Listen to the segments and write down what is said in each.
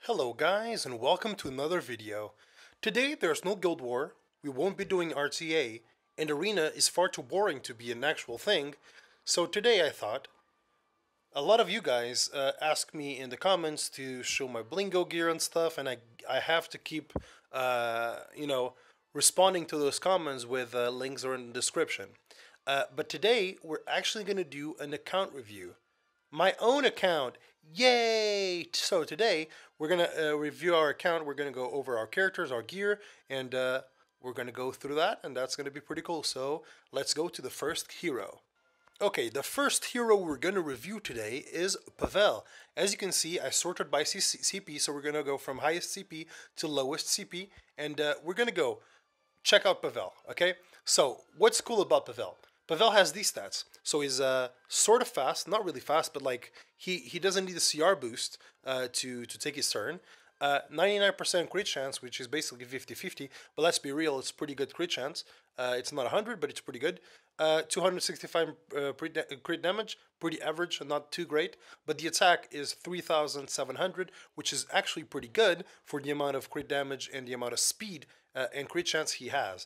Hello guys and welcome to another video. Today there's no Guild War, we won't be doing RTA, and Arena is far too boring to be an actual thing, so today I thought, a lot of you guys asked me in the comments to show my Blingo gear and stuff, and I have to keep, responding to those comments with links or in the description. But today we're actually going to do an account review. My own account. Yay! So today we're going to review our account. We're going to go over our characters, our gear, and we're going to go through that, and that's going to be pretty cool. So let's go to the first hero. Okay, the first hero we're going to review today is Bevelle. As you can see, I sorted by CP, so we're going to go from highest CP to lowest CP, and we're going to go check out Bevelle, okay? So, what's cool about Bevelle? Bevelle has these stats. So he's sort of fast, not really fast, but like he doesn't need a CR boost to take his turn. 99% crit chance, which is basically 50-50, but let's be real, it's pretty good crit chance. It's not 100, but it's pretty good. 265 crit damage, pretty average, not too great, but the attack is 3,700, which is actually pretty good for the amount of crit damage and the amount of speed and crit chance he has.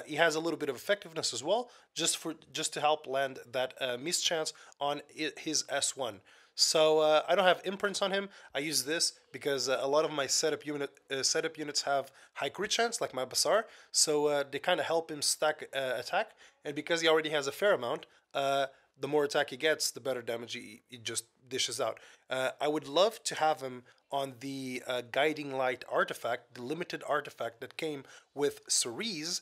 He has a little bit of effectiveness as well, just to help land that mischance on his S1. So I don't have imprints on him. I use this because a lot of my setup units have high crit chance, like my Bazaar. So they kind of help him stack attack. And because he already has a fair amount, the more attack he gets, the better damage he just dishes out. I would love to have him on the Guiding Light artifact, the limited artifact that came with Cerise.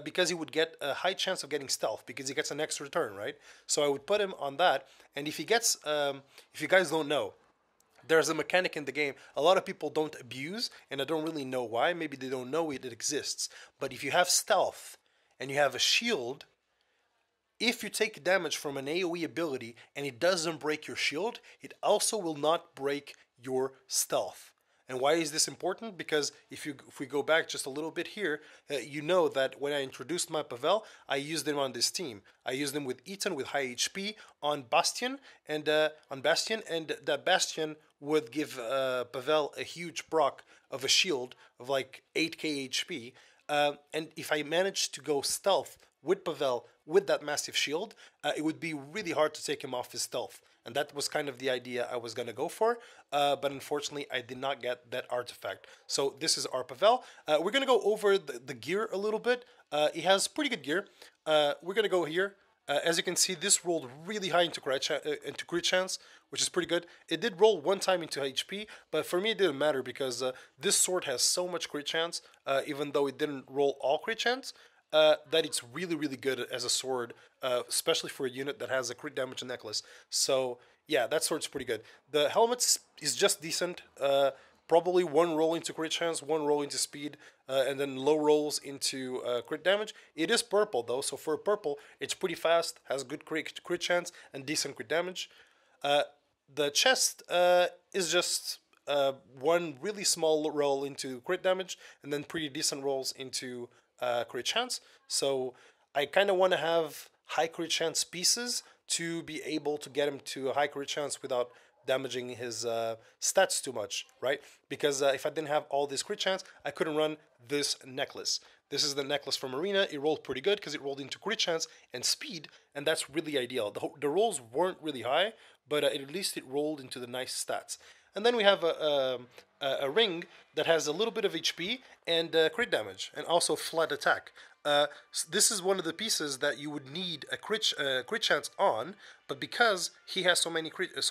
Because he would get a high chance of getting stealth because he gets an extra turn, right? So I would put him on that, and if he gets, if you guys don't know, there's a mechanic in the game a lot of people don't abuse, and I don't really know why. Maybe they don't know it exists. But if you have stealth and you have a shield, if you take damage from an AoE ability and it doesn't break your shield, it also will not break your stealth. And why is this important? Because if we go back just a little bit here, you know that when I introduced my Bevelle, I used him on this team. I used him with Ethan with high HP on Bastion, and that Bastion would give Bevelle a huge proc of a shield of like 8k HP. And if I managed to go stealth with Bevelle with that massive shield, it would be really hard to take him off his stealth. And that was kind of the idea I was going to go for, but unfortunately I did not get that artifact. So this is our Bevelle. We're going to go over the gear a little bit. He has pretty good gear. We're going to go here. As you can see, this rolled really high into crit chance, which is pretty good. It did roll one time into HP, but for me it didn't matter because this sword has so much crit chance, even though it didn't roll all crit chance, that it's really, really good as a sword, especially for a unit that has a crit damage necklace. So yeah, that sword's pretty good. The helmet is just decent. Probably one roll into crit chance, one roll into speed, and then low rolls into crit damage. It is purple though, so for purple, it's pretty fast, has good crit chance, and decent crit damage. The chest is just one really small roll into crit damage, and then pretty decent rolls into crit chance. So I kind of want to have high crit chance pieces to be able to get him to a high crit chance without damaging his stats too much, right? Because if I didn't have all this crit chance, I couldn't run this necklace. This is the necklace from Arena. It rolled pretty good because it rolled into crit chance and speed, and that's really ideal. The rolls weren't really high, but at least it rolled into the nice stats. And then we have a ring that has a little bit of HP and crit damage, and also flat attack. This is one of the pieces that you would need a crit chance on, but because he has so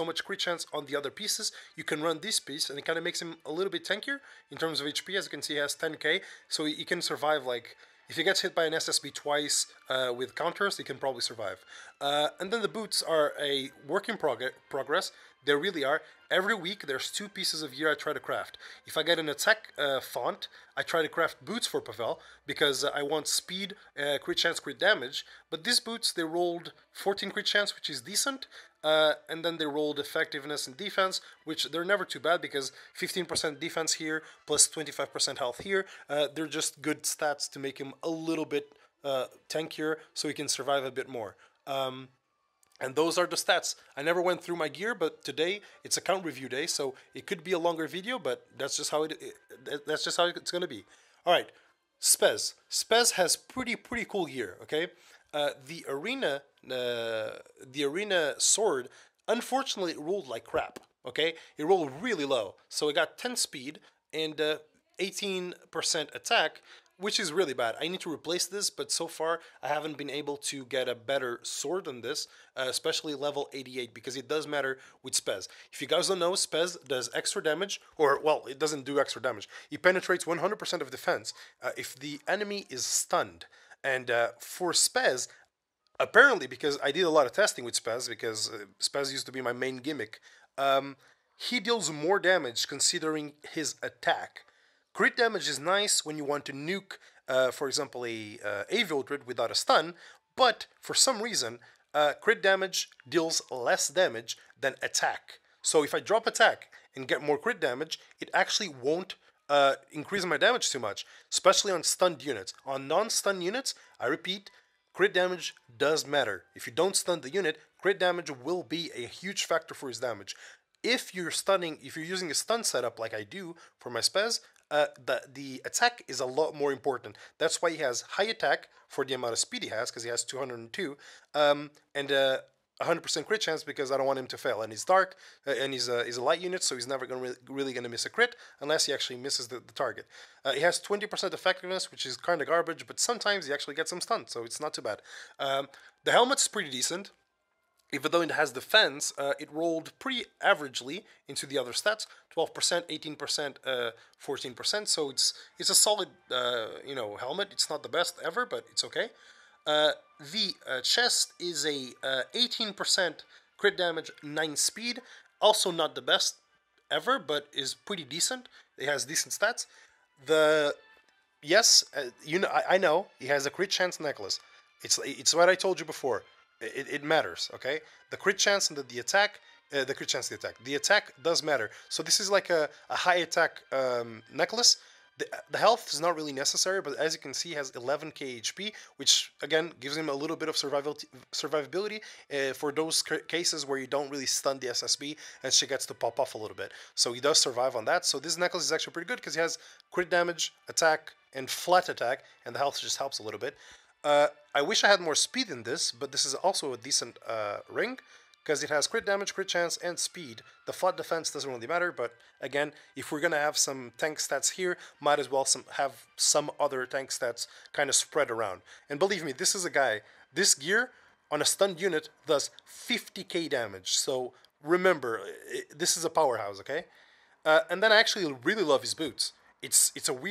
much crit chance on the other pieces, you can run this piece, and it kind of makes him a little bit tankier in terms of HP. As you can see, he has 10k, so he can survive like. If he gets hit by an SSB twice with counters, he can probably survive. And then the boots are a work in progress. They really are. Every week, there's 2 pieces of gear I try to craft. If I get an attack font, I try to craft boots for Bevelle because I want speed, crit chance, crit damage. But these boots, they rolled 14 crit chance, which is decent. And then they rolled effectiveness and defense, which they're never too bad because 15% defense here plus 25% health here. They're just good stats to make him a little bit tankier so he can survive a bit more. And those are the stats. I never went through my gear, but today it's account review day, so it could be a longer video, but that's just how that's just how it's gonna be. All right, Spez. Spez has pretty cool gear. Okay, the arena sword, unfortunately, it rolled like crap. Okay, it rolled really low, so it got 10 speed and 18% attack, which is really bad. I need to replace this, but so far I haven't been able to get a better sword than this, especially level 88, because it does matter with Spez. If you guys don't know, Spez does extra damage, or, well, it doesn't do extra damage. It penetrates 100% of defense if the enemy is stunned. And for Spez, apparently, because I did a lot of testing with Spez, because Spez used to be my main gimmick, he deals more damage considering his attack. Crit damage is nice when you want to nuke, for example, a Vildred without a stun, but for some reason, crit damage deals less damage than attack. So if I drop attack and get more crit damage, it actually won't increase my damage too much, especially on stunned units. On non-stun units, I repeat, crit damage does matter. If you don't stun the unit, crit damage will be a huge factor for his damage. If you're using a stun setup like I do for my Spez, the attack is a lot more important. That's why he has high attack for the amount of speed he has, because he has 202, and 100% crit chance because I don't want him to fail. And he's dark, and he's a light unit, so he's never really going to miss a crit unless he actually misses the target. He has 20% effectiveness, which is kind of garbage, but sometimes he actually gets some stun, so it's not too bad. The helmet's pretty decent. Even though it has defense, it rolled pretty averagely into the other stats, 12%, 18%, 14%. So it's a solid helmet. It's not the best ever, but it's okay. The chest is a 18% crit damage, 9 speed. Also not the best ever, but is pretty decent. It has decent stats. I know he has a crit chance necklace. It's what I told you before. It matters, okay? The crit chance and the attack, the crit chance, the attack does matter. So this is like a high attack necklace. The health is not really necessary, but as you can see, he has 11k HP, which again gives him a little bit of survivability for those cases where you don't really stun the SSB and she gets to pop off a little bit. So he does survive on that. So this necklace is actually pretty good because he has crit damage, attack, and flat attack, and the health just helps a little bit. I wish I had more speed in this, but this is also a decent ring because it has crit damage, crit chance, and speed. The flat defense doesn't really matter, but again, if we're gonna have some tank stats here, might as well have some other tank stats kind of spread around. And believe me, this is a guy, this gear on a stunned unit does 50k damage, so remember, this is a powerhouse, okay? And then I actually really love his boots. It's just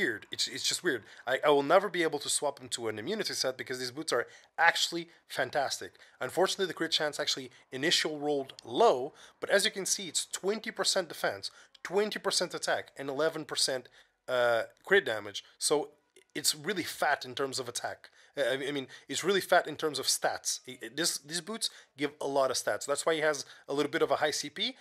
weird. I will never be able to swap them to an immunity set because these boots are actually fantastic. Unfortunately, the crit chance actually initial rolled low, but as you can see, it's 20% defense, 20% attack, and 11% crit damage. So it's really fat in terms of attack. I mean, it's really fat in terms of stats. These boots give a lot of stats. That's why he has a little bit of a high CP.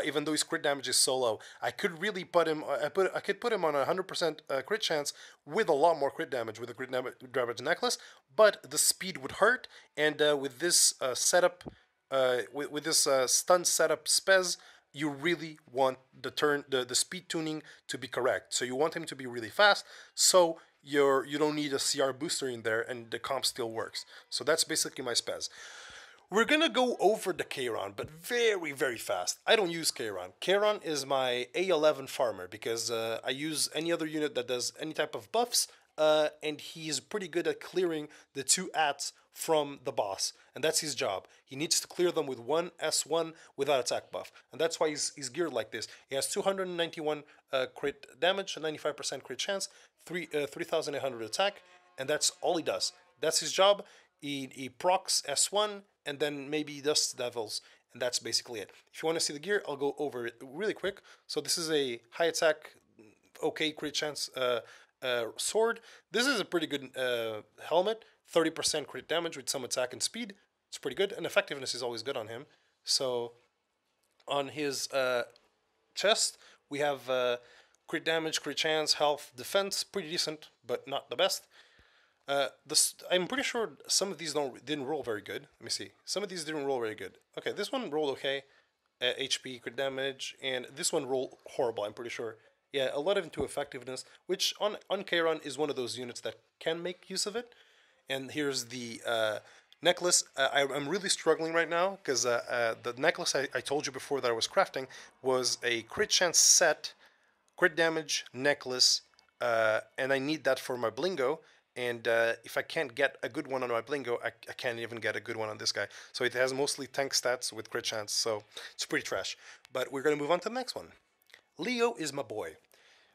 Even though his crit damage is so low, I could really put him. I could put him on a 100% crit chance with a lot more crit damage with a crit damage necklace, but the speed would hurt. And with this setup, with this stun setup Spez, you really want the speed tuning to be correct. So you want him to be really fast. So you don't need a CR booster in there, and the comp still works. So that's basically my Spez. We're gonna go over the Kayron, but very fast. I don't use Kayron. Kayron is my A11 farmer because I use any other unit that does any type of buffs, and he's pretty good at clearing the 2 ats from the boss, and that's his job. He needs to clear them with 1 S1 without attack buff, and that's why he's geared like this. He has 291 crit damage, 95% crit chance, 3,800 attack, and that's all he does. That's his job. He procs S1, and then maybe Dust Devils, and that's basically it. If you want to see the gear, I'll go over it really quick. So this is a high attack, okay crit chance sword. This is a pretty good helmet, 30% crit damage with some attack and speed. It's pretty good, and effectiveness is always good on him. So on his chest, we have crit damage, crit chance, health, defense, pretty decent, but not the best. I'm pretty sure some of these didn't roll very good. Let me see. Some of these didn't roll very good. Okay, this one rolled okay. HP, crit damage, and this one rolled horrible, I'm pretty sure. Yeah, 11 to effectiveness, which on Kairon is one of those units that can make use of it. And here's the necklace. I'm really struggling right now because the necklace I told you before that I was crafting was a crit chance set, crit damage necklace, and I need that for my Blingo. And if I can't get a good one on my Blingo, I can't even get a good one on this guy. So it has mostly tank stats with crit chance, so it's pretty trash. But we're going to move on to the next one. Leo is my boy.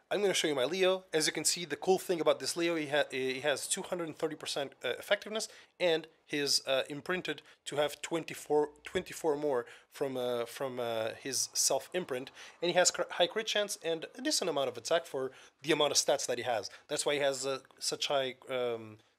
I'm going to show you my Leo. As you can see, the cool thing about this Leo, he has 230% effectiveness, and his imprinted to have 24 more from his self imprint, and he has high crit chance and a decent amount of attack for the amount of stats that he has. That's why he has such high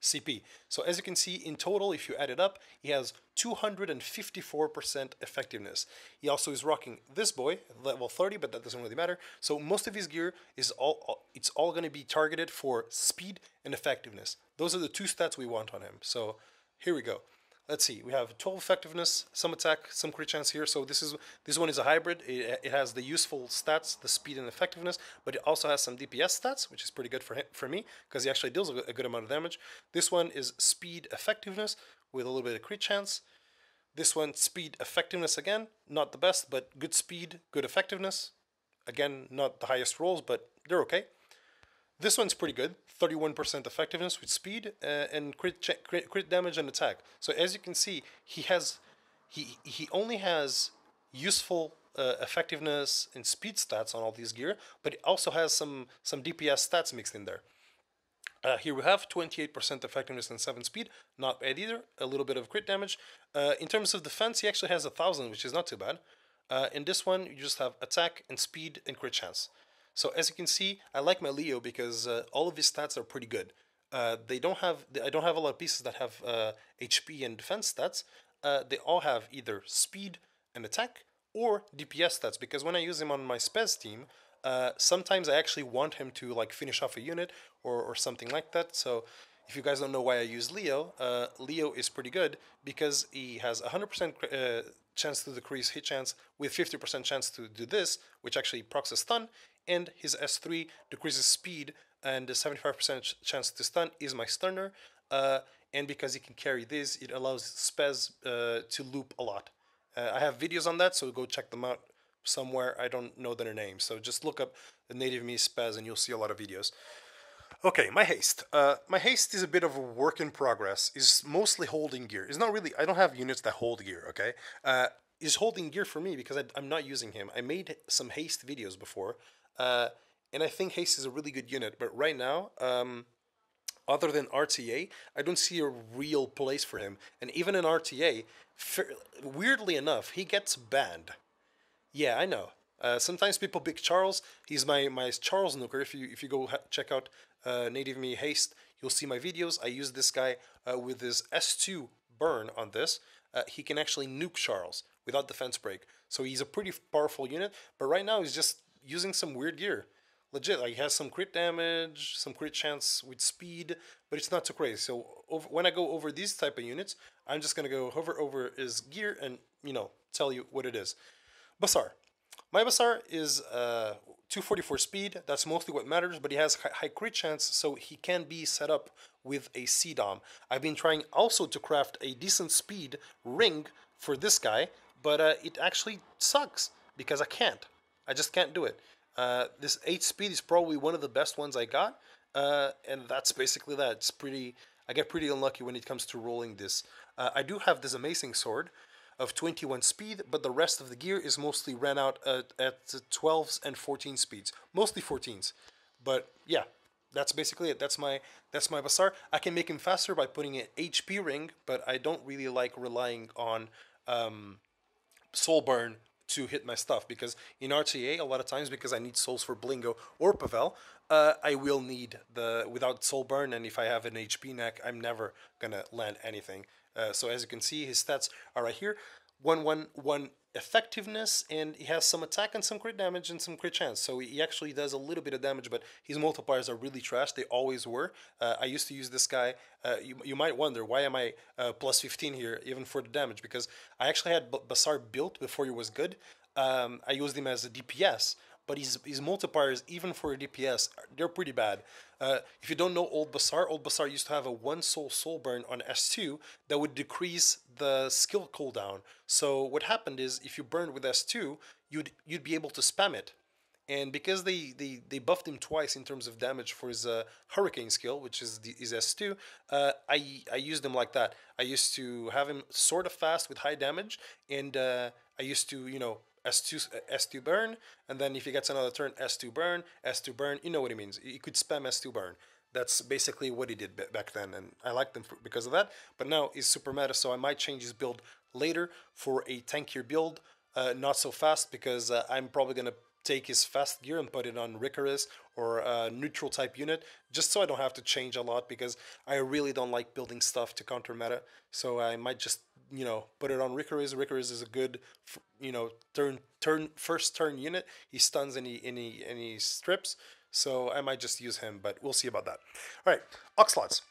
CP. So as you can see, in total, if you add it up, he has 254% effectiveness. He also is rocking this boy, level 30, but that doesn't really matter. So most of his gear is all going to be targeted for speed and effectiveness. Those are the two stats we want on him. So here we go. Let's see. We have 12 effectiveness, some attack, some crit chance here. So this one is a hybrid. It has the useful stats, the speed and effectiveness, but it also has some DPS stats, which is pretty good for me because he actually deals a good amount of damage. This one is speed effectiveness with a little bit of crit chance. This one, speed effectiveness again, not the best, but good speed, good effectiveness. Again, not the highest rolls, but they're okay. This one's pretty good, 31% effectiveness with speed and crit damage and attack. So as you can see, he only has useful effectiveness and speed stats on all these gear, but it also has some DPS stats mixed in there. Here we have 28% effectiveness and 7 speed, not bad either. A little bit of crit damage. In terms of defense, he actually has 1,000, which is not too bad. In this one, you just have attack and speed and crit chance. So as you can see, I like my Leo because all of his stats are pretty good. I don't have a lot of pieces that have HP and defense stats. They all have either speed and attack or DPS stats, because when I use him on my Spez team, sometimes I actually want him to like finish off a unit or something like that. So if you guys don't know why I use Leo, Leo is pretty good because he has 100% chance to decrease hit chance with 50% chance to do this, which actually procs a stun, and his S3 decreases speed, and the 75% chance to stun is my stunner. And because he can carry this, it allows Spez to loop a lot. I have videos on that, so go check them out somewhere. I don't know their names, so just look up the native me Spez and you'll see a lot of videos. Okay, my haste. My haste is a bit of a work in progress. Is mostly holding gear. It's not really. I don't have units that hold gear. Okay, is holding gear for me because I'm not using him. I made some haste videos before, and I think haste is a really good unit. But right now, other than RTA, I don't see a real place for him. And even in RTA, weirdly enough, he gets banned. Yeah, I know. Sometimes people pick Charles. He's my Charles nuker. If you go check out Native Me Haste, you'll see my videos. I use this guy with his S2 burn on this. He can actually nuke Charles without defense break. So he's a pretty powerful unit. But right now he's just using some weird gear. Legit, like he has some crit damage, some crit chance with speed, but it's not too crazy. So when I go over these type of units, I'm just gonna go hover over his gear and tell you what it is. Basar. My Basar is 244 speed. That's mostly what matters, but he has high crit chance, so he can be set up with a C-Dom. I've been trying also to craft a decent speed ring for this guy, but it actually sucks because I can't. I just can't do it. This 8 speed is probably one of the best ones I got, and that's basically that. It's pretty. I get pretty unlucky when it comes to rolling this. I do have this amazing sword of 21 speed, but the rest of the gear is mostly ran out at 12s and 14 speeds, mostly 14s. But yeah, that's basically it. That's my Basar. I can make him faster by putting an HP ring, but I don't really like relying on soul burn to hit my stuff, because in RTA a lot of times, because I need souls for Blingo or Bevelle, I will need without soul burn, and if I have an HP neck, I'm never gonna land anything. So as you can see, his stats are right here: 111 effectiveness, and he has some attack and some crit damage and some crit chance. So he actually does a little bit of damage, but his multipliers are really trash. They always were. I used to use this guy. You might wonder, why am I plus 15 here, even for the damage? Because I actually had Basar built before he was good. I used him as a DPS, but his multipliers, even for a DPS, they're pretty bad. If you don't know Old Basar used to have a one soul burn on S2 that would decrease the skill cooldown. So what happened is, if you burned with S2, you'd be able to spam it. And because they buffed him twice in terms of damage for his Hurricane skill, which is his S2, I used him like that. I used to have him sort of fast with high damage, and I used to, S2 burn, and then if he gets another turn, S2 burn, S2 burn. You know what he means. He could spam S2 burn. That's basically what he did back then, and I liked him because of that. But now he's super meta, so I might change his build later for a tankier build. Not so fast, because I'm probably gonna take his fast gear and put it on Ricarus or a neutral type unit, just so I don't have to change a lot, because I really don't like building stuff to counter meta. So I might just, put it on Ricarus. Ricarus is a good, first turn unit. He stuns any strips, so I might just use him, but we'll see about that. All right, Oxlots.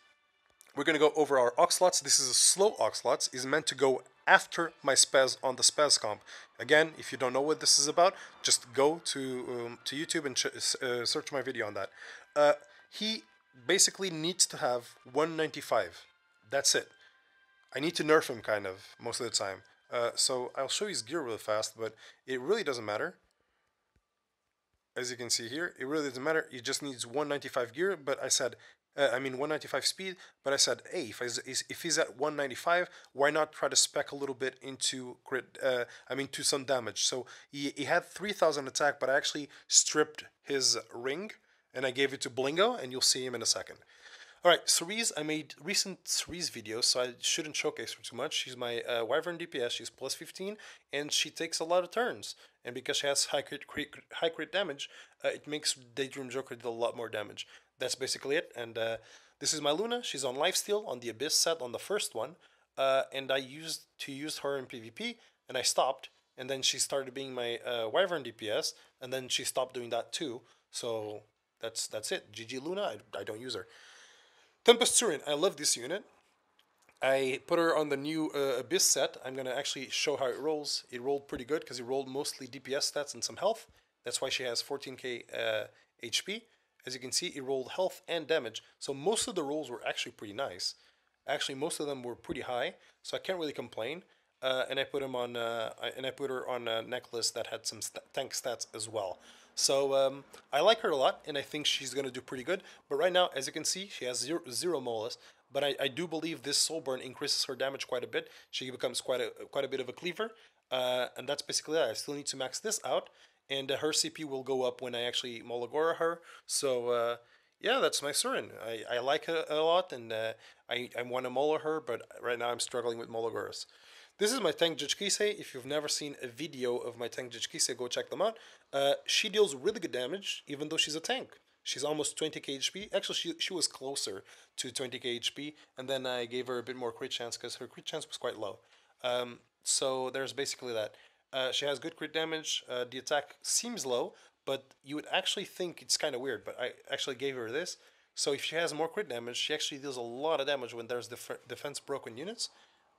We're going to go over our Oxlots. This is a slow Oxlots. Is meant to go after my Spaz on the Spaz comp. Again, if you don't know what this is about, just go to YouTube and search my video on that. He basically needs to have 195. That's it. I need to nerf him kind of most of the time. So I'll show you his gear really fast, but it really doesn't matter. As you can see here, it really doesn't matter. He just needs 195 gear, but I said, 195 speed, but I said, hey, if he's at 195, why not try to spec a little bit into to some damage. So he had 3,000 attack, but I actually stripped his ring, and I gave it to Blingo, and you'll see him in a second. Alright, Cerise, I made recent Cerise videos, so I shouldn't showcase her too much. She's my Wyvern DPS, she's plus 15, and she takes a lot of turns. And because she has high crit damage, it makes Daydream Joker do a lot more damage. That's basically it, and this is my Luna. She's on Lifesteal, on the Abyss set, on the first one, and I used her in PvP, and I stopped, and then she started being my Wyvern DPS, and then she stopped doing that too, so that's it. GG Luna, I don't use her. Tempest Turin, I love this unit. I put her on the new Abyss set. I'm going to actually show how it rolls. It rolled pretty good because it rolled mostly DPS stats and some health. That's why she has 14k HP. As you can see, it rolled health and damage. So most of the rolls were actually pretty nice. Actually, most of them were pretty high, so I can't really complain. And I put her on a necklace that had some tank stats as well. So I like her a lot, and I think she's going to do pretty good. But right now, as you can see, she has zero molus. But I do believe this soul burn increases her damage quite a bit. She becomes quite a bit of a cleaver. And that's basically it. I still need to max this out. And her CP will go up when I actually Molagora her. So yeah, that's my Surin. I like her a lot, and I want to Mola her, but right now I'm struggling with Molagoras. This is my tank Jichkise. If you've never seen a video of my tank Jichkise, go check them out. She deals really good damage, even though she's a tank. She's almost 20k HP. Actually, she was closer to 20k HP, and then I gave her a bit more crit chance because her crit chance was quite low. So there's basically that. She has good crit damage. The attack seems low, but you would actually think it's kind of weird, but I actually gave her this. So if she has more crit damage, she actually deals a lot of damage when there's defense broken units.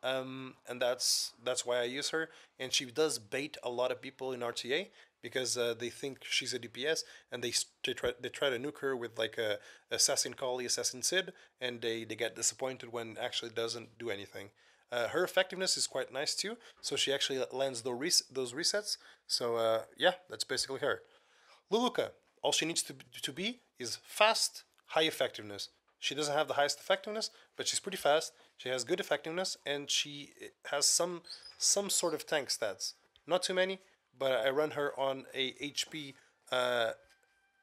And that's why I use her. And she does bait a lot of people in RTA because they think she's a DPS, and they try to nuke her with like a Assassin Kali, Assassin Sid, and they get disappointed when actually doesn't do anything. Her effectiveness is quite nice too, so she actually lands those resets. So yeah, that's basically her. Luluka, all she needs to be is fast, high effectiveness. She doesn't have the highest effectiveness, but she's pretty fast. She has good effectiveness, and she has some sort of tank stats. Not too many, but I run her on a HP,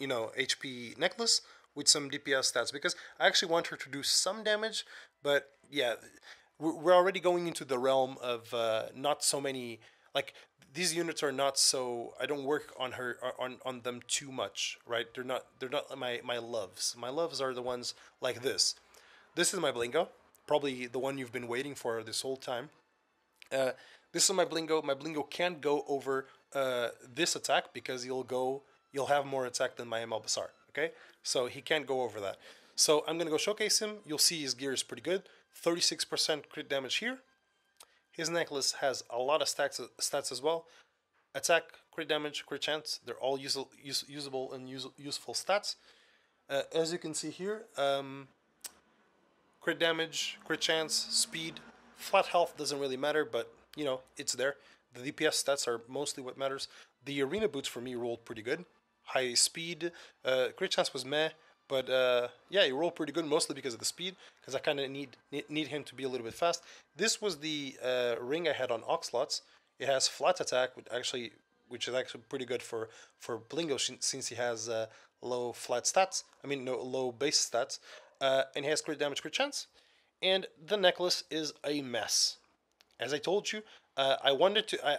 HP necklace with some DPS stats because I actually want her to do some damage. But yeah, we're already going into the realm of not so many. Like, these units are not so. I don't work on her on them too much, right? They're not my loves. My loves are the ones like this. This is my Blingo, probably the one you've been waiting for this whole time. Uh, this is my Blingo. My Blingo can't go over this attack because you'll have more attack than my ML Basar. Okay, so he can't go over that. So I'm gonna go showcase him. You'll see his gear is pretty good. 36% crit damage here. His necklace has a lot of stats as well. Attack, crit damage, crit chance. They're all usable and useful stats. As you can see here, crit damage, crit chance, speed, flat health doesn't really matter, but you know, it's there. The DPS stats are mostly what matters. The arena boots for me rolled pretty good. High speed, crit chance was meh, but yeah, he rolled pretty good mostly because of the speed, because I kind of need him to be a little bit fast. This was the ring I had on Oxlots. It has flat attack, which is actually pretty good for Blingo since he has low flat stats. I mean, no low base stats, and he has crit damage, crit chance. And the necklace is a mess. As I told you, I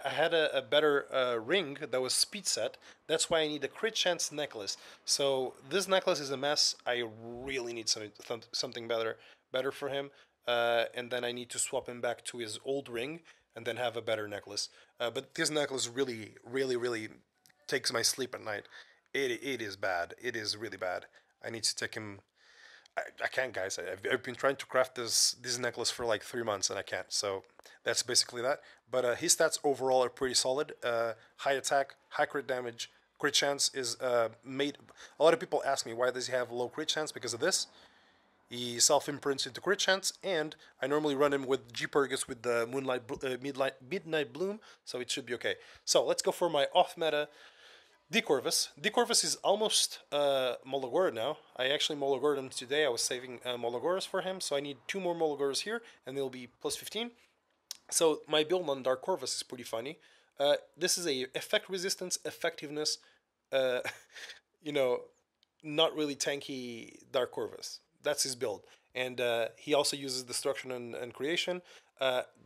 had a better ring that was speed set. That's why I need a crit chance necklace. So this necklace is a mess. I really need something better for him. And then I need to swap him back to his old ring and then have a better necklace. But this necklace really takes my sleep at night. It is bad. It is really bad. I need to take him. I can't, guys. I've been trying to craft this necklace for like 3 months and I can't. So that's basically that. But his stats overall are pretty solid. High attack, high crit damage, crit chance is made. A lot of people ask me why does he have low crit chance because of this. He self-imprints into crit chance, and I normally run him with G-Purgus with the Midnight Bloom, so it should be okay. So let's go for my off-meta Decorvus. Decorvus is almost Molagora now. I actually Molagored him today. I was saving Molagoras for him, so I need 2 more Molagoras here, and they'll be plus 15. So my build on Dark Corvus is pretty funny. This is a effect resistance, effectiveness, uh, you know, not really tanky Dark Corvus. That's his build. And he also uses Destruction and Creation,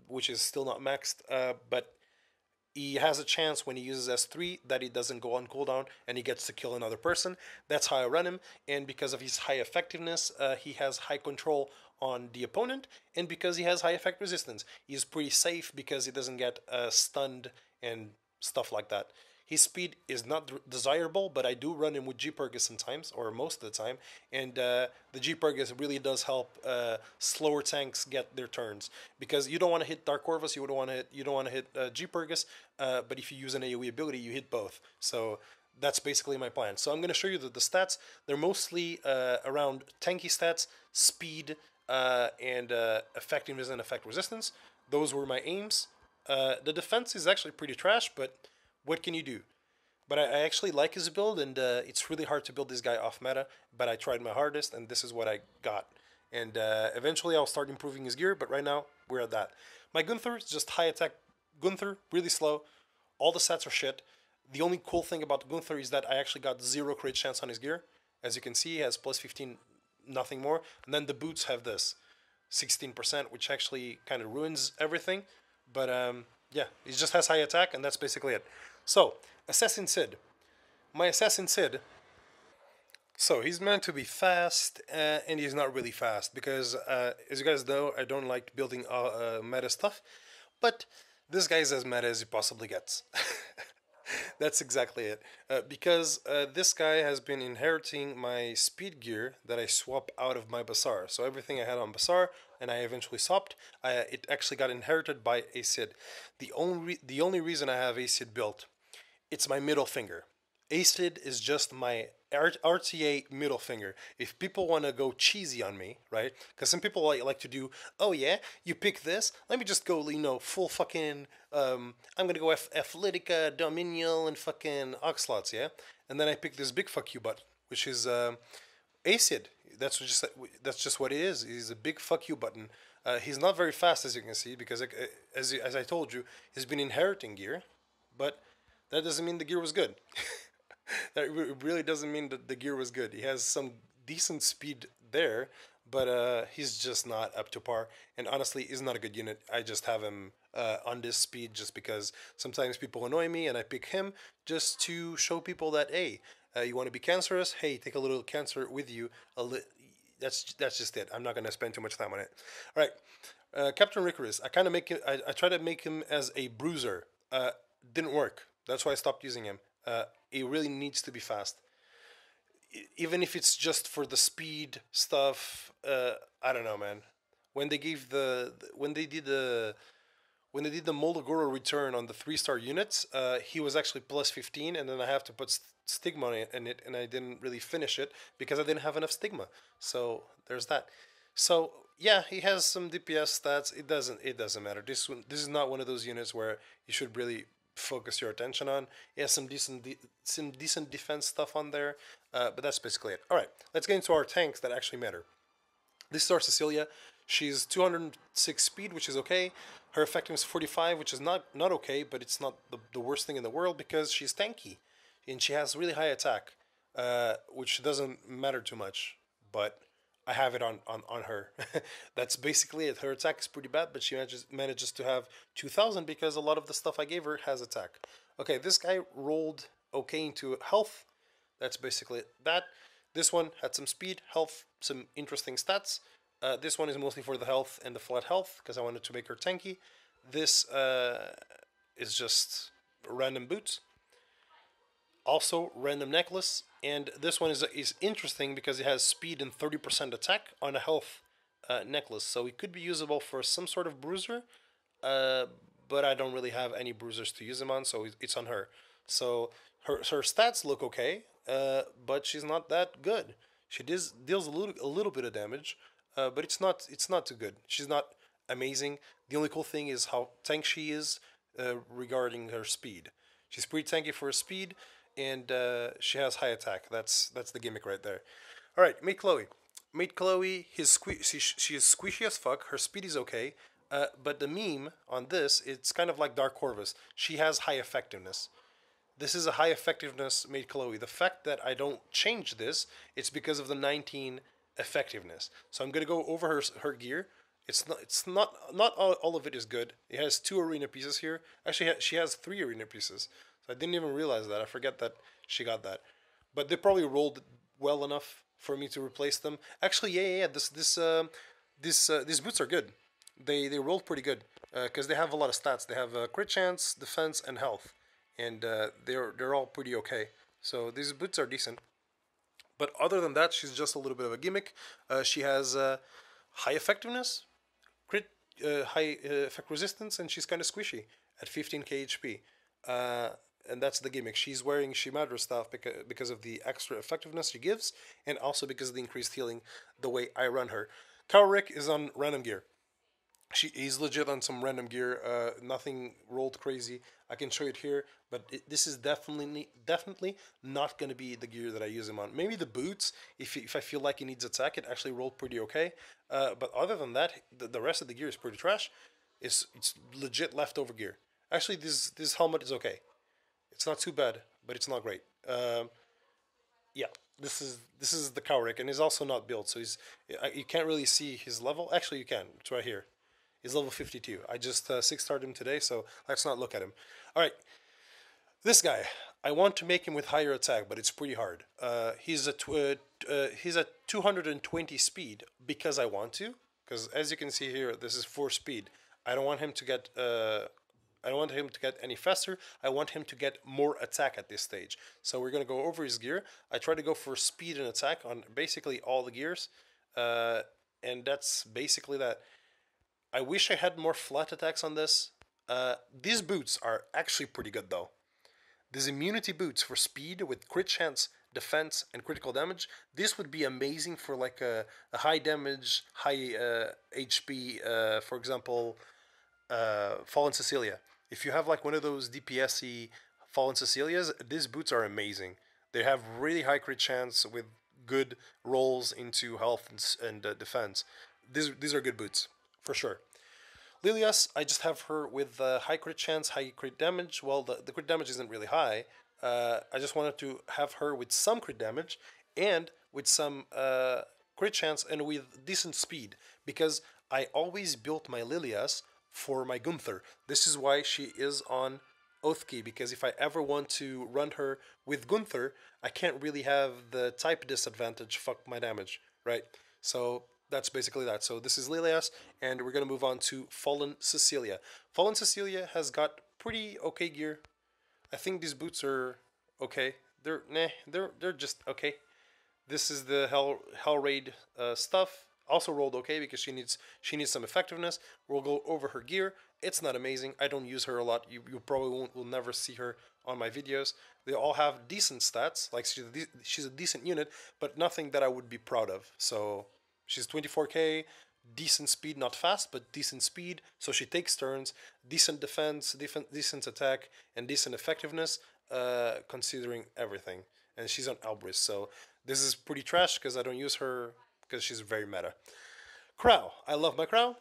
which is still not maxed, but he has a chance when he uses S3 that he doesn't go on cooldown and he gets to kill another person. That's how I run him, and because of his high effectiveness, he has high control on the opponent, and because he has high effect resistance, he's pretty safe because he doesn't get stunned and stuff like that. His speed is not desirable, but I do run him with G-Purgus sometimes, or most of the time, and the G-Purgus really does help slower tanks get their turns, because you don't want to hit Dark Corvus, you don't want to hit G-Purgus, but if you use an AoE ability, you hit both. So that's basically my plan. So I'm going to show you the stats. They're mostly around tanky stats, speed, and effectiveness and effect resistance. Those were my aims. The defense is actually pretty trash, but what can you do? But I actually like his build, and it's really hard to build this guy off meta, but I tried my hardest, and this is what I got. And eventually I'll start improving his gear, but right now we're at that. My Gunther is just high attack Gunther, really slow. All the stats are shit. The only cool thing about Gunther is that I actually got 0 crit chance on his gear. As you can see, he has plus 15, nothing more. And then the boots have this 16%, which actually kind of ruins everything. But yeah, he just has high attack, and that's basically it. So, Assassin Sid. My Assassin Sid. So, he's meant to be fast, and he's not really fast, because, as you guys know, I don't like building meta stuff, but this guy is as meta as he possibly gets. That's exactly it. Because this guy has been inheriting my speed gear that I swap out of my Basar. So everything I had on Basar, and I eventually swapped, it actually got inherited by Acid. The only reason I have Acid built, it's my middle finger. Acid is just my RTA middle finger. If people want to go cheesy on me, right? Because some people like to do, oh yeah, you pick this. Let me just go, full fucking. I'm gonna go Athletica, Dominion, and fucking Oxlots, yeah. And then I pick this big fuck you butt, which is Acid. That's just what it is. He's a big fuck you button. He's not very fast, as you can see, because as I told you, he's been inheriting gear, but that doesn't mean the gear was good. That really doesn't mean that the gear was good. He has some decent speed there, but he's just not up to par. And honestly, he's not a good unit. I just have him on this speed just because sometimes people annoy me, and I pick him just to show people that, hey, you want to be cancerous? Hey, take a little cancer with you. That's just it. I'm not going to spend too much time on it. All right. Captain Ricorous, I kind of make him. I try to make him as a bruiser. Didn't work. That's why I stopped using him. He really needs to be fast, even if it's just for the speed stuff. I don't know, man. When they gave when they did the Moldogoro return on the 3-star units, he was actually plus 15, and then I have to put stigma in it, and I didn't really finish it because I didn't have enough stigma. So there's that. So yeah, he has some DPS stats. It doesn't matter. This is not one of those units where you should really focus your attention on. He has some decent defense stuff on there, but that's basically it. All right, let's get into our tanks that actually matter. This is our Cecilia. She's 206 speed, which is okay. Her effectiveness is 45, which is not okay, but it's not the worst thing in the world because she's tanky. And she has really high attack, which doesn't matter too much. But I have it on her. That's basically it. Her attack is pretty bad, but she manages to have 2,000 because a lot of the stuff I gave her has attack. Okay, this guy rolled okay into health. That's basically that. This one had some speed, health, some interesting stats. This one is mostly for the health and the flat health because I wanted to make her tanky. This is just random boots. Also random necklace. And this one is interesting because it has speed and 30% attack on a health necklace. So it could be usable for some sort of bruiser. But I don't really have any bruisers to use them on, so it's on her. So her stats look okay, but she's not that good. She deals a little bit of damage, but it's not too good. She's not amazing. The only cool thing is how tank she is regarding her speed. She's pretty tanky for her speed, and she has high attack. That's the gimmick right there. All right, meet Chloe. Meet Chloe. She is squishy as fuck. Her speed is okay. But the meme on this, it's kind of like Dark Corvus. She has high effectiveness. This is a high effectiveness made Chloe. The fact that I don't change this, it's because of the 19 effectiveness. So I'm gonna go over her gear. It's not all of it is good. It has 2 arena pieces here. Actually, she has 3 arena pieces. So I didn't even realize that. I forget that she got that. But they probably rolled well enough for me to replace them. Actually, yeah. These boots are good. They rolled pretty good because they have a lot of stats. They have crit chance, defense, and health, and they're all pretty okay. So these boots are decent. But other than that, she's just a little bit of a gimmick. She has high effectiveness, crit, high effect resistance, and she's kind of squishy at 15k HP. And that's the gimmick. She's wearing Shimadra stuff because of the extra effectiveness she gives, and also because of the increased healing the way I run her. Kaorik is on random gear. He's legit on some random gear. Nothing rolled crazy. I can show it here, but this is definitely not going to be the gear that I use him on. Maybe the boots, if I feel like he needs attack, it actually rolled pretty okay. But other than that, the rest of the gear is pretty trash. It's legit leftover gear. Actually, this helmet is okay. It's not too bad, but it's not great. Yeah, this is the Kaorik, and he's also not built, so you can't really see his level. Actually, you can. It's right here. He's level 52. I just 6-starred him today, so let's not look at him. All right, this guy. I want to make him with higher attack, but it's pretty hard. He's at 220 speed because I want to. Because as you can see here, this is 4 speed. I don't want him to get. I don't want him to get any faster. I want him to get more attack at this stage. So we're gonna go over his gear. I try to go for speed and attack on basically all the gears, and that's basically that. I wish I had more flat attacks on this. These boots are actually pretty good though. These immunity boots for speed with crit chance, defense, and critical damage. This would be amazing for like a high damage, high HP, for example, Fallen Cecilia. If you have like one of those DPS-y Fallen Cecilias, these boots are amazing. They have really high crit chance with good rolls into health and defense. These are good boots for sure. Lilius, I just have her with high crit chance, high crit damage. Well, the crit damage isn't really high. I just wanted to have her with some crit damage and with some crit chance and with decent speed because I always built my Lilius for my Gunther. This is why she is on Oathkey, because if I ever want to run her with Gunther, I can't really have the type disadvantage fuck my damage, right? So that's basically that. So this is Lilius, and we're gonna move on to Fallen Cecilia. Fallen Cecilia has got pretty okay gear. I think these boots are okay. They're just okay. This is the Hell Raid stuff. Also rolled okay because she needs some effectiveness. We'll go over her gear. It's not amazing. I don't use her a lot. You probably will never see her on my videos. They all have decent stats. Like she's a decent unit, but nothing that I would be proud of. So she's 24k, decent speed, not fast, but decent speed. So she takes turns, decent defense, decent attack, and decent effectiveness, considering everything. And she's on Albris, so this is pretty trash because I don't use her because she's very meta. Crow, I love my Crow.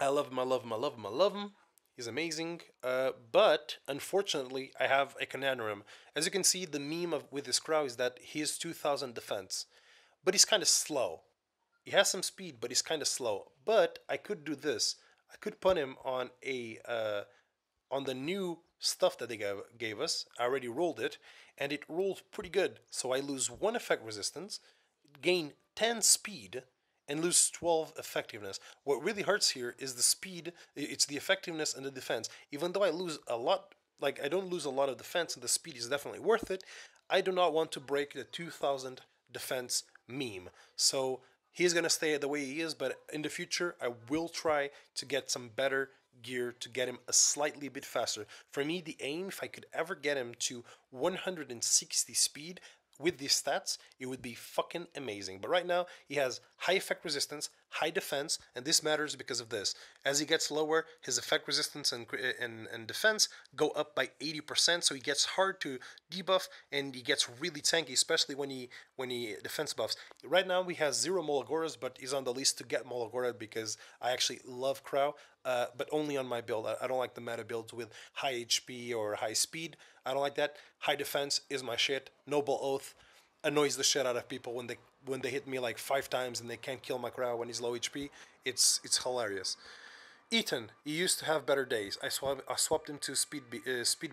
I love him. I love him. I love him. I love him. He's amazing. But unfortunately, I have a conundrum. As you can see, the meme with this Crow is that he is 2000 defense, but he's kind of slow. He has some speed, but he's kind of slow. But I could do this. I could put him on the new stuff that they gave us. I already rolled it, and it rolled pretty good. So I lose 1 effect resistance, gain 10 speed, and lose 12 effectiveness. What really hurts here is the speed. It's the effectiveness and the defense. Even though I lose a lot, like I don't lose a lot of defense, and the speed is definitely worth it, I do not want to break the 2000 defense meme. So he's going to stay the way he is, but in the future, I will try to get some better gear to get him a slightly bit faster. For me, the aim, if I could ever get him to 160 speed with these stats, it would be fucking amazing. But right now, he has high effect resistance, high defense, and this matters because of this. As he gets lower, his effect resistance and defense go up by 80%, so he gets hard to debuff, and he gets really tanky, especially when he defense buffs. Right now, he has 0 Molagoras, but he's on the list to get Molagora because I actually love Crow, but only on my build. I don't like the meta builds with high HP or high speed. I don't like that. High defense is my shit. Noble Oath annoys the shit out of people when they hit me like 5 times and they can't kill my Crow when he's low HP. It's hilarious. Ethan, he used to have better days. I swapped him to speed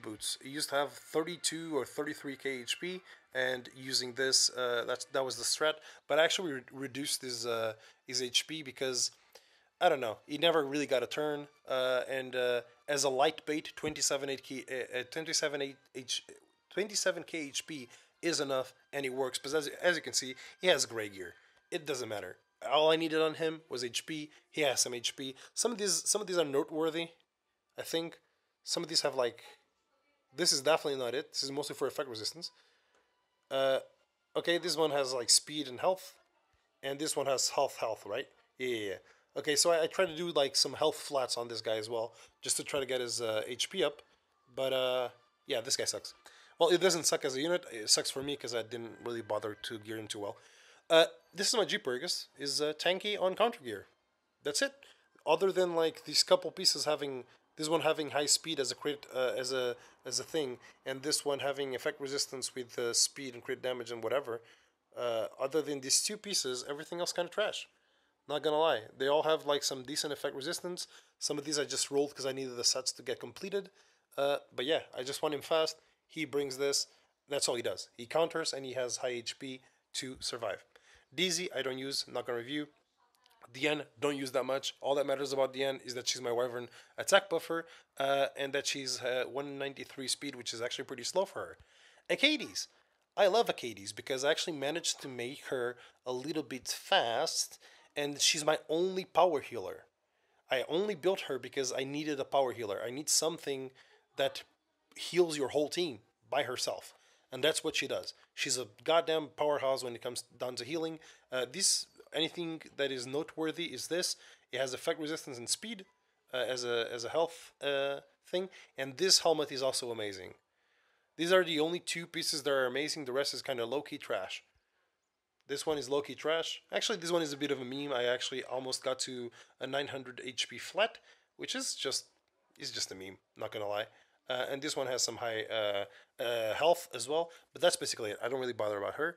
boots. He used to have 32 or 33k HP, and using this, that was the strat. But I actually reduced his HP because I don't know. He never really got a turn, and as a light bait, 27k HP is enough, and it works. But as you can see, he has gray gear. It doesn't matter. All I needed on him was HP. He has some HP. Some of these are noteworthy. I think some of these have like. This is definitely not it. This is mostly for effect resistance. Okay, this one has like speed and health, and this one has health, right? Yeah. Okay, so I tried to do like some health flats on this guy as well, just to try to get his HP up. But yeah, this guy sucks. Well, it doesn't suck as a unit. It sucks for me because I didn't really bother to gear him too well. This is my G-Purgus, is tanky on counter gear. That's it. Other than like these couple pieces having this one having high speed as a crit as a thing, and this one having effect resistance with speed and crit damage and whatever. Other than these 2 pieces, everything else kind of trash. Not gonna lie, they all have like some decent effect resistance. Some of these I just rolled because I needed the sets to get completed. But yeah, I just want him fast. He brings this. That's all he does. He counters and he has high HP to survive. DZ I don't use. Not gonna review. Diane don't use that much. All that matters about Diane is that she's my Wyvern attack buffer, and that she's 193 speed, which is actually pretty slow for her. Acades. I love Acades because I actually managed to make her a little bit fast, and she's my only power healer. I only built her because I needed a power healer. I need something that heals your whole team by herself. And that's what she does. She's a goddamn powerhouse when it comes down to healing. Anything that is noteworthy is this. It has effect resistance and speed as a health thing. And this helmet is also amazing. These are the only 2 pieces that are amazing. The rest is kind of low-key trash. This one is low-key trash. Actually, this one is a bit of a meme. I actually almost got to a 900 HP flat, which is just a meme, not gonna lie. And this one has some high health as well, but that's basically it. I don't really bother about her.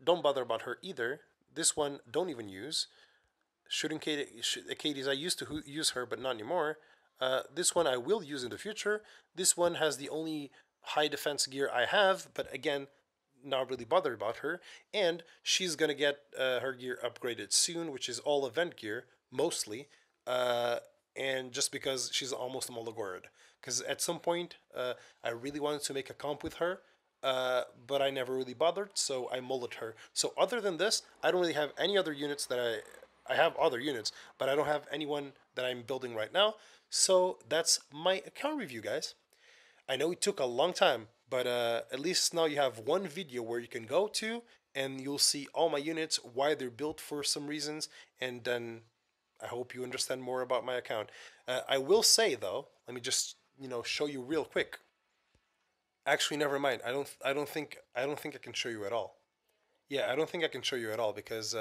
Don't bother about her either. This one, don't even use. Shooting Acades, I used to use her, but not anymore. This one I will use in the future. This one has the only high defense gear I have, but again, not really bothered about her, and she's gonna get her gear upgraded soon, which is all event gear mostly, uh, and just because she's almost a Molagorod. Because at some point, I really wanted to make a comp with her, but I never really bothered, so I mullet her. So other than this, I don't really have any other units that I have other units, but I don't have anyone that I'm building right now. So that's my account review, guys. I know it took a long time, but at least now you have one video where you can go to and you'll see all my units, why they're built for some reasons, and then I hope you understand more about my account. I will say though, let me just show you real quick. Actually, never mind. I don't think I can show you at all. Yeah, I don't think I can show you at all because